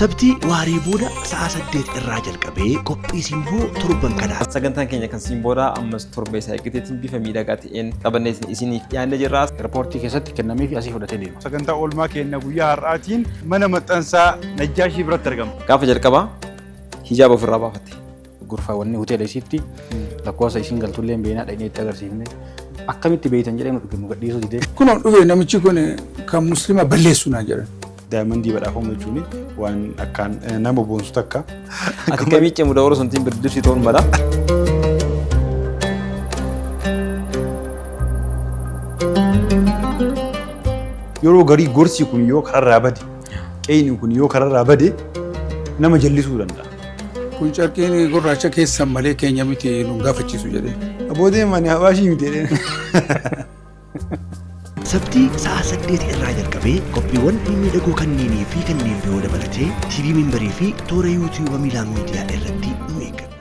Sabti waarii booda sa'a 8 irraa jalqabee qophii simboo torban kanaa. Sagantaan keenya kan simboodaa ammas torbee isaa eeggateetiin bifa miidhagaa ta'een qabanneetiin isiniif dhiyaannee jirra. Riippoortii keessatti kennamee fi asii fudhatee deema. Sagantaa oolmaa keenya guyyaa har'aatiin mana maxxansaa Najjaashii biratti argama. Gaafa jalqabaa hijaaba ofirraa baafatte. Gurfaawwanni hoteela isiitti lakkoofsa isiin galtullee hin beeknaa dhaqnee itti agarsiifne akkamitti beeytan jedhee nu gadhiisuu didee. Kun dhufe namichi kun kan musliima balleessu naa jedhan. Daa'imman badhaafamuu jechuun waan akkaan nama boonsu takka. Ati kamicha muda warra suntiin birdibsi ta'uun mala. Yeroo garii gorsi kun yoo kararraa bade, qe'ini kun yoo kararraa bade nama jallisuu danda'a. Kun carqiin gurraacha keessan malee keenya miti nu gaafachiisu jedhee. Abootee mani habaashii miti. Sabti sa'a 8 irraa jalqabee qophiiwwan miidhagoo kanneenii fi kanneen biroo dabalatee TV Membarii fi toora YouTube Miilaan Miidiyaa irratti nu eeggadha.